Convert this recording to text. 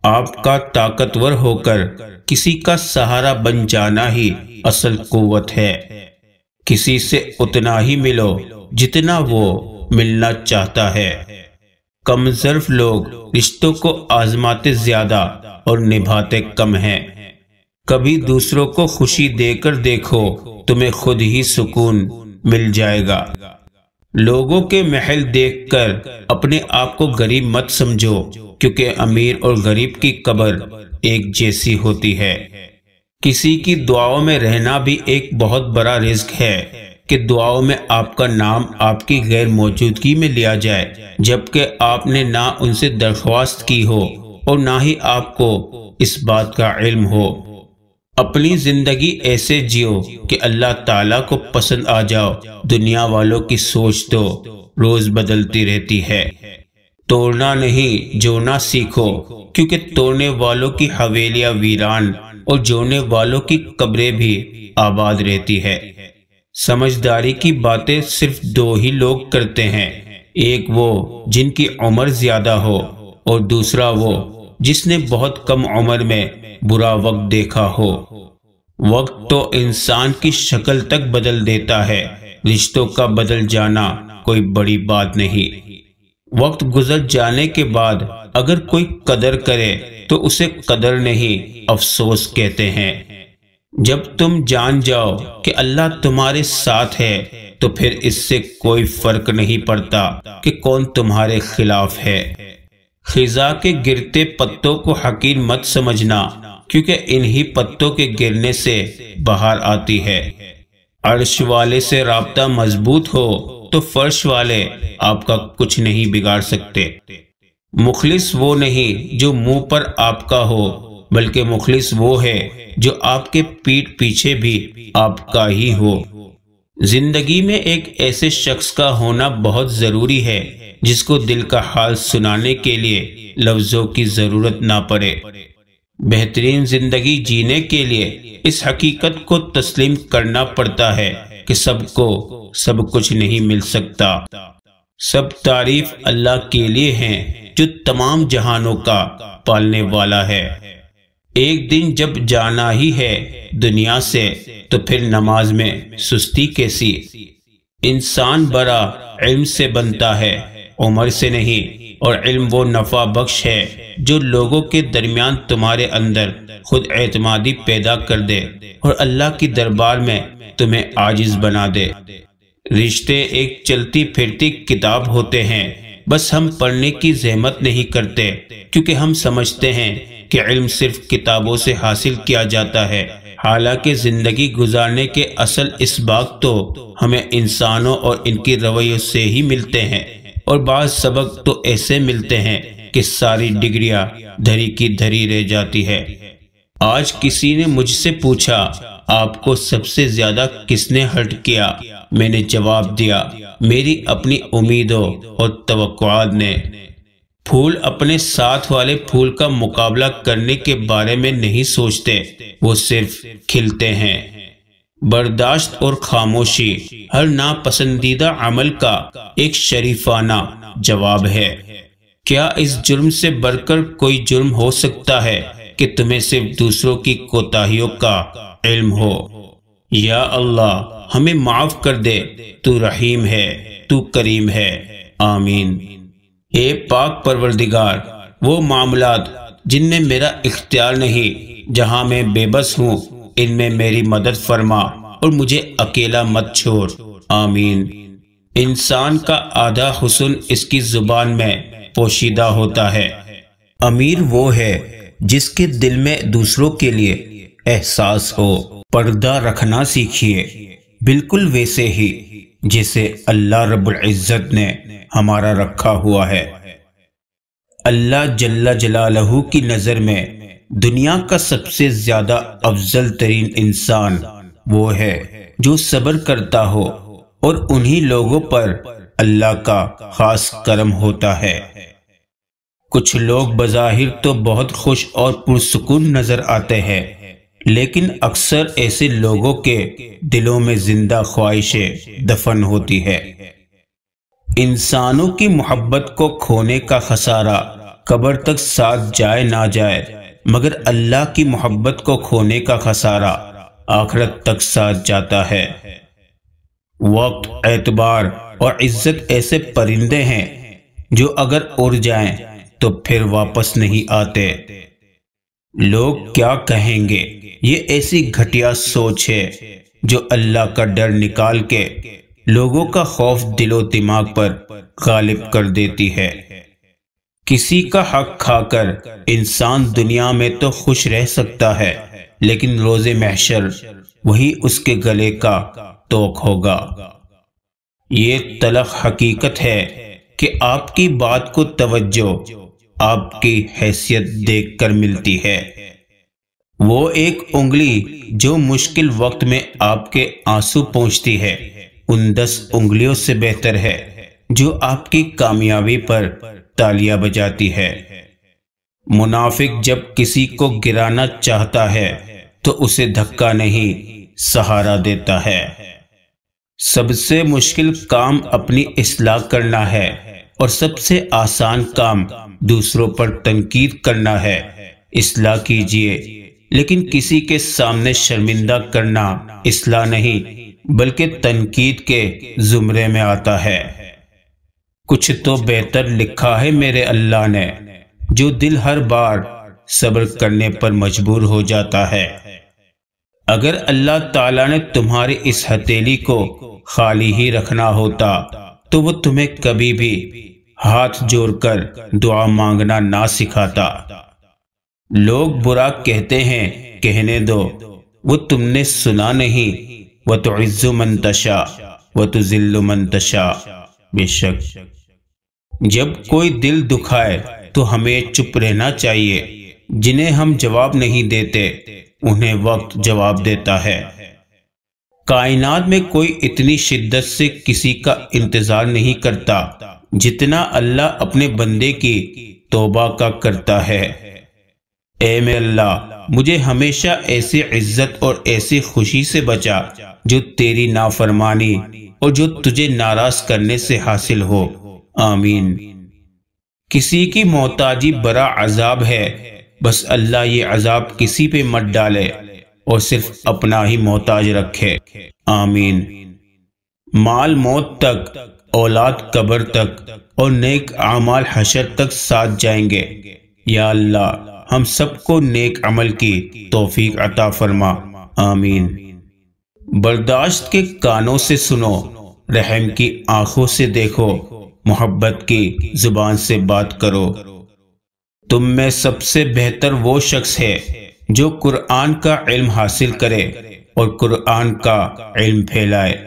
آپ کا طاقتور ہو کر کسی کا سہارا بن جانا ہی اصل قوت ہے۔ کسی سے اتنا ہی ملو جتنا وہ ملنا چاہتا ہے۔ کم ظرف لوگ رشتوں کو آزماتے زیادہ اور نبھاتے کم ہیں۔ کبھی دوسروں کو خوشی دے کر دیکھو، تمہیں خود ہی سکون مل جائے گا۔ لوگوں کے محل دیکھ کر اپنے آپ کو غریب مت سمجھو، کیونکہ امیر اور غریب کی قبر ایک جیسی ہوتی ہے۔ کسی کی دعاؤں میں رہنا بھی ایک بہت بڑا رزق ہے کہ دعاؤں میں آپ کا نام آپ کی غیر موجودگی میں لیا جائے، جبکہ آپ نے نہ ان سے درخواست کی ہو اور نہ ہی آپ کو اس بات کا علم ہو۔ اپنی زندگی ایسے جیو کہ اللہ تعالیٰ کو پسند آ جاؤ۔ دنیا والوں کی سوچ تو روز بدلتی رہتی ہے۔ توڑنا نہیں جوڑنا سیکھو، کیونکہ توڑنے والوں کی حویلیاں ویران اور جوڑنے والوں کی قبریں بھی آباد رہتی ہے۔ سمجھداری کی باتیں صرف دو ہی لوگ کرتے ہیں، ایک وہ جن کی عمر زیادہ ہو اور دوسرا وہ جس نے بہت کم عمر میں برا وقت دیکھا ہو۔ وقت تو انسان کی شکل تک بدل دیتا ہے، رشتوں کا بدل جانا کوئی بڑی بات نہیں۔ وقت گزر جانے کے بعد اگر کوئی قدر کرے تو اسے قدر نہیں افسوس کہتے ہیں۔ جب تم جان جاؤ کہ اللہ تمہارے ساتھ ہے تو پھر اس سے کوئی فرق نہیں پڑتا کہ کون تمہارے خلاف ہے۔ خزاں کے گرتے پتوں کو حقیر مت سمجھنا، کیونکہ انہی پتوں کے گرنے سے بہار آتی ہے۔ عرش والے سے رابطہ مضبوط ہو تو فرش والے آپ کا کچھ نہیں بگاڑ سکتے۔ مخلص وہ نہیں جو منہ پر آپ کا ہو، بلکہ مخلص وہ ہے جو آپ کے پیٹھ پیچھے بھی آپ کا ہی ہو۔ زندگی میں ایک ایسے شخص کا ہونا بہت ضروری ہے جس کو دل کا حال سنانے کے لیے لفظوں کی ضرورت نہ پڑے۔ بہترین زندگی جینے کے لیے اس حقیقت کو تسلیم کرنا پڑتا ہے کہ سب کو سب کچھ نہیں مل سکتا۔ سب تعریف اللہ کے لیے ہیں جو تمام جہانوں کا پالنے والا ہے۔ ایک دن جب جانا ہی ہے دنیا سے تو پھر نماز میں سستی کیسی؟ انسان بڑا علم سے بنتا ہے، عمر سے نہیں، اور علم وہ نفع بخش ہے جو لوگوں کے درمیان تمہارے اندر خود اعتمادی پیدا کر دے اور اللہ کی دربار میں تمہیں عاجز بنا دے۔ رشتے ایک چلتی پھرتی کتاب ہوتے ہیں، بس ہم پڑھنے کی زحمت نہیں کرتے، کیونکہ ہم سمجھتے ہیں کہ علم صرف کتابوں سے حاصل کیا جاتا ہے، حالانکہ زندگی گزارنے کے اصل اسباق تو ہمیں انسانوں اور ان کی رویوں سے ہی ملتے ہیں، اور بعض سبق تو ایسے ملتے ہیں کہ ساری ڈگریاں دھری کی دھری رہ جاتی ہے۔ آج کسی نے مجھ سے پوچھا، آپ کو سب سے زیادہ کس نے ہرٹ کیا؟ میں نے جواب دیا، میری اپنی امیدوں اور توقعات نے۔ پھول اپنے ساتھ والے پھول کا مقابلہ کرنے کے بارے میں نہیں سوچتے، وہ صرف کھلتے ہیں۔ برداشت اور خاموشی ہر ناپسندیدہ عمل کا ایک شریفانہ جواب ہے۔ کیا اس جرم سے بڑھ کر کوئی جرم ہو سکتا ہے کہ تمہیں صرف دوسروں کی کوتاہیوں کا علم ہو؟ یا اللہ ہمیں معاف کر دے، تو رحیم ہے، تو کریم ہے، آمین۔ اے پاک پروردگار، وہ معاملات جن میں میرا اختیار نہیں، جہاں میں بے بس ہوں، ان میں میری مدد فرما اور مجھے اکیلا مت چھوڑ، آمین۔ انسان کا آدھا حسن اس کی زبان میں پوشیدہ ہوتا ہے۔ امیر وہ ہے جس کے دل میں دوسروں کے لیے احساس ہو۔ پردہ رکھنا سیکھیے، بالکل ویسے ہی جیسے اللہ رب العزت نے ہمارا رکھا ہوا ہے۔ اللہ جل جلالہ کی نظر میں دنیا کا سب سے زیادہ افضل ترین انسان وہ ہے جو صبر کرتا ہو، اور انہی لوگوں پر اللہ کا خاص کرم ہوتا ہے۔ کچھ لوگ بظاہر تو بہت خوش اور پرسکون نظر آتے ہیں، لیکن اکثر ایسے لوگوں کے دلوں میں زندہ خواہشیں دفن ہوتی ہے۔ انسانوں کی محبت کو کھونے کا خسارہ قبر تک ساتھ جائے نہ جائے، مگر اللہ کی محبت کو کھونے کا خسارہ آخرت تک ساتھ جاتا ہے۔ وقت، اعتبار اور عزت ایسے پرندے ہیں جو اگر اڑ جائیں تو پھر واپس نہیں آتے۔ لوگ کیا کہیں گے، یہ ایسی گھٹیا سوچ ہے جو اللہ کا ڈر نکال کے لوگوں کا خوف دل و دماغ پر غالب کر دیتی ہے۔ کسی کا حق کھا کر انسان دنیا میں تو خوش رہ سکتا ہے، لیکن روز محشر وہی اس کے گلے کا توق ہوگا۔ یہ تلخ حقیقت ہے کہ آپ کی بات کو توجہ آپ کی حیثیت دیکھ کر ملتی ہے۔ وہ ایک انگلی جو مشکل وقت میں آپ کے آنسو پہنچتی ہے، ان 10 انگلیوں سے بہتر ہے جو آپ کی کامیابی پر تالیاں بجاتی ہے۔ منافق جب کسی کو گرانا چاہتا ہے تو اسے دھکا نہیں، سہارا دیتا ہے۔ سب سے مشکل کام اپنی اصلاح کرنا ہے اور سب سے آسان کام دوسروں پر تنقید کرنا ہے۔ اصلاح کیجئے، لیکن کسی کے سامنے شرمندہ کرنا اصلاح نہیں بلکہ تنقید کے زمرے میں آتا ہے۔ کچھ تو بہتر لکھا ہے میرے اللہ نے، جو دل ہر بار صبر کرنے پر مجبور ہو جاتا ہے۔ اگر اللہ تعالیٰ نے تمہاری اس ہتھیلی کو خالی ہی رکھنا ہوتا تو وہ تمہیں کبھی بھی ہاتھ جوڑ کر دعا مانگنا نہ سکھاتا۔ لوگ برا کہتے ہیں، کہنے دو، وہ تم نے سنا نہیں، وَتُعِزُّ مَن تَشَاءُ وَتُذِلُّ مَن تَشَاءُ۔ بے شک جب کوئی دل دکھائے تو ہمیں چپ رہنا چاہیے۔ جنہیں ہم جواب نہیں دیتے انہیں وقت جواب دیتا ہے۔ کائنات میں کوئی اتنی شدت سے کسی کا انتظار نہیں کرتا جتنا اللہ اپنے بندے کی توبہ کا کرتا ہے۔ اے میرے اللہ، مجھے ہمیشہ ایسی عزت اور ایسی خوشی سے بچا جو تیری نافرمانی اور جو تجھے ناراض کرنے سے حاصل ہو، آمین۔ کسی کی محتاجی بڑا عذاب ہے، بس اللہ یہ عذاب کسی پہ مت ڈالے اور صرف اپنا ہی محتاج رکھے، آمین۔ مال موت تک، اولاد قبر تک اور نیک اعمال حشر تک ساتھ جائیں گے۔ یا اللہ ہم سب کو نیک عمل کی توفیق عطا فرما، آمین۔ برداشت کے کانوں سے سنو، رحم کی آنکھوں سے دیکھو، محبت کی زبان سے بات کرو۔ تم میں سب سے بہتر وہ شخص ہے جو قرآن کا علم حاصل کرے اور قرآن کا علم پھیلائے۔